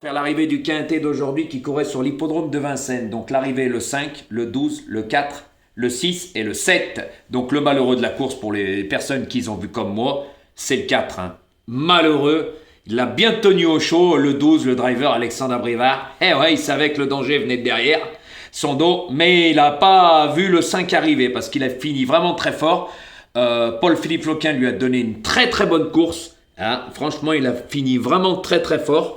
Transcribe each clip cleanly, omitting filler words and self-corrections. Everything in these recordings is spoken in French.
Faire l'arrivée du quintet d'aujourd'hui qui courait sur l'hippodrome de Vincennes. Donc l'arrivée le 5, le 12, le 4, le 6 et le 7. Donc le malheureux de la course pour les personnes qui ont vu comme moi, c'est le 4. Hein. Malheureux, il l'a bien tenu au chaud, le 12, le driver Alexandre Brivard. Eh ouais, il savait que le danger venait de derrière son dos, mais il n'a pas vu le 5 arriver parce qu'il a fini vraiment très fort. Paul-Philippe Floquin lui a donné une très très bonne course. Hein. Franchement, il a fini vraiment très très fort.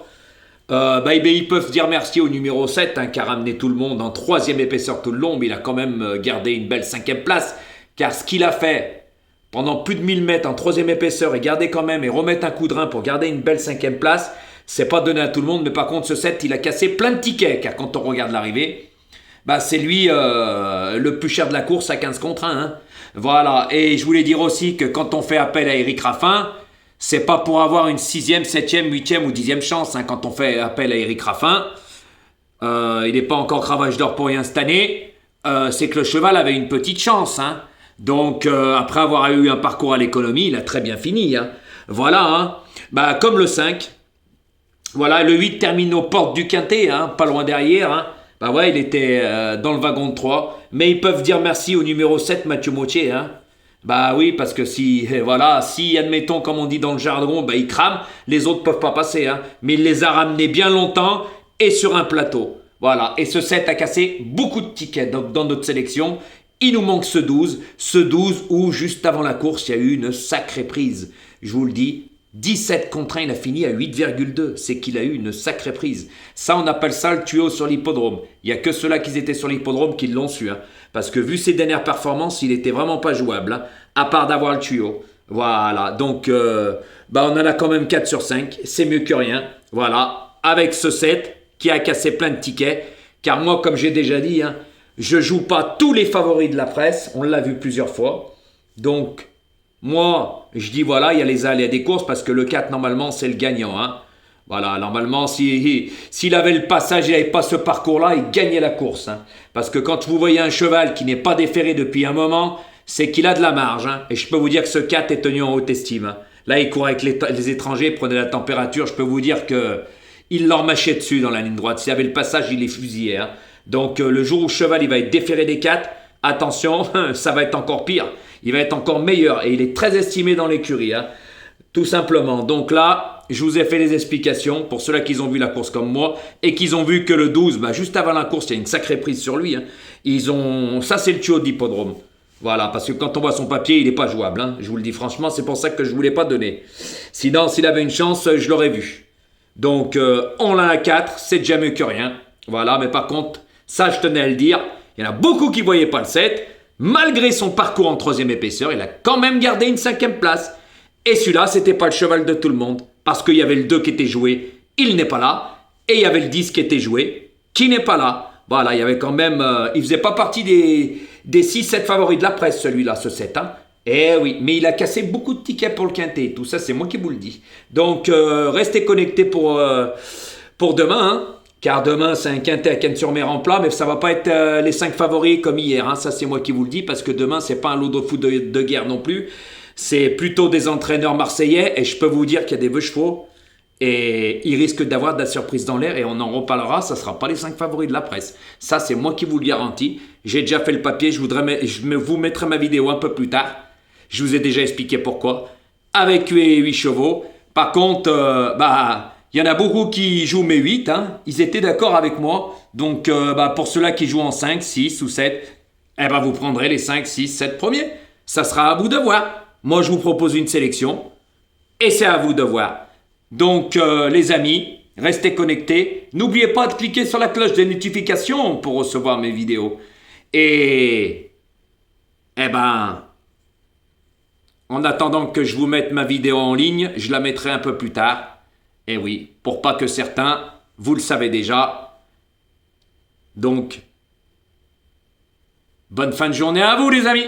Ils peuvent dire merci au numéro 7 hein, qui a ramené tout le monde en troisième épaisseur tout le long, mais il a quand même gardé une belle cinquième place. Car ce qu'il a fait pendant plus de 1000 mètres en troisième épaisseur et garder quand même et remettre un coup de rein pour garder une belle cinquième place, c'est pas donné à tout le monde. Mais par contre, ce 7, il a cassé plein de tickets. Car quand on regarde l'arrivée, c'est lui le plus cher de la course à 15 contre 1. Hein. Voilà. Et je voulais dire aussi que quand on fait appel à Eric Raffin, c'est pas pour avoir une 6e, 7e, 8e ou 10e chance hein, quand on fait appel à Eric Raffin. Il n'est pas encore cravache d'or pour rien cette année. C'est que le cheval avait une petite chance. Hein. Donc, après avoir eu un parcours à l'économie, il a très bien fini. Hein. Voilà. Hein. Comme le 5. Voilà, le 8 termine aux portes du quintet, hein, pas loin derrière. Hein. Il était dans le wagon de 3. Mais ils peuvent dire merci au numéro 7, Mathieu Mautier. Hein. Oui, parce que si, admettons, comme on dit dans le jargon, il crame, les autres peuvent pas passer. Hein. Mais il les a ramenés bien longtemps et sur un plateau. Voilà. Et ce 7 a cassé beaucoup de tickets dans notre sélection. Il nous manque ce 12. Ce 12 où, juste avant la course, il y a eu une sacrée prise. Je vous le dis, 17 contre 1, il a fini à 8,2. C'est qu'il a eu une sacrée prise. Ça, on appelle ça le tuyau sur l'hippodrome. Il n'y a que ceux-là qui étaient sur l'hippodrome qui l'ont su. Hein. Parce que vu ses dernières performances, il était vraiment pas jouable. Hein, à part d'avoir le tuyau. Voilà. Donc, on en a quand même 4 sur 5. C'est mieux que rien. Voilà. Avec ce 7 qui a cassé plein de tickets. Car moi, comme j'ai déjà dit, hein, je joue pas tous les favoris de la presse. On l'a vu plusieurs fois. Donc, moi, je dis voilà, il y a les aléas des courses parce que le 4, normalement, c'est le gagnant. Hein. Voilà, normalement, s'il avait le passage, il n'avait pas ce parcours-là, il gagnait la course. Hein. Parce que quand vous voyez un cheval qui n'est pas déféré depuis un moment, c'est qu'il a de la marge. Hein. Et je peux vous dire que ce 4 est tenu en haute estime. Hein. Là, il court avec les étrangers, prenait la température. Je peux vous dire qu'il leur mâchait dessus dans la ligne droite. S'il avait le passage, il les fusillait. Hein. Donc, le jour où le cheval il va être déféré des 4, attention, ça va être encore pire. Il va être encore meilleur. Et il est très estimé dans l'écurie. Hein. Tout simplement. Donc là, je vous ai fait les explications pour ceux-là qui ont vu la course comme moi et qui ont vu que le 12, juste avant la course, il y a une sacrée prise sur lui. Hein. Ça, c'est le tuyau d'hippodrome. Voilà, parce que quand on voit son papier, il n'est pas jouable. Hein. Je vous le dis franchement, c'est pour ça que je ne voulais pas donner. Sinon, s'il avait une chance, je l'aurais vu. Donc, on l'a à 4, c'est déjà mieux que rien. Voilà, mais par contre, ça, je tenais à le dire. Il y en a beaucoup qui ne voyaient pas le 7. Malgré son parcours en troisième épaisseur, il a quand même gardé une 5e place. Et celui-là, c'était pas le cheval de tout le monde. Parce qu'il y avait le 2 qui était joué, il n'est pas là. Et il y avait le 10 qui était joué, qui n'est pas là. Voilà, il y avait quand même... il faisait pas partie des 6-7 favoris de la presse, celui-là, ce 7. Hein. Eh oui, mais il a cassé beaucoup de tickets pour le quintet. Tout ça, c'est moi qui vous le dis. Donc, restez connectés pour demain. Hein. Car demain, c'est un quintet à Cannes-sur-Mer en plat. Mais ça va pas être les 5 favoris comme hier. Hein. Ça, c'est moi qui vous le dis. Parce que demain, c'est pas un lot de foot de guerre non plus. C'est plutôt des entraîneurs marseillais et je peux vous dire qu'il y a des vieux chevaux et ils risquent d'avoir de la surprise dans l'air et on en reparlera, ça ne sera pas les 5 favoris de la presse. Ça, c'est moi qui vous le garantis. J'ai déjà fait le papier, je vous mettrai ma vidéo un peu plus tard. Je vous ai déjà expliqué pourquoi. Avec 8 chevaux. Par contre, il y en a beaucoup qui jouent mes 8. Hein. Ils étaient d'accord avec moi. Donc, pour ceux-là qui jouent en 5, 6 ou 7, vous prendrez les 5, 6, 7 premiers. Ça sera à vous de voir. Moi, je vous propose une sélection et c'est à vous de voir. Donc, les amis, restez connectés. N'oubliez pas de cliquer sur la cloche de notification pour recevoir mes vidéos. Et, en attendant que je vous mette ma vidéo en ligne, je la mettrai un peu plus tard. Et oui, pour pas que certains, vous le savez déjà. Donc, bonne fin de journée à vous, les amis.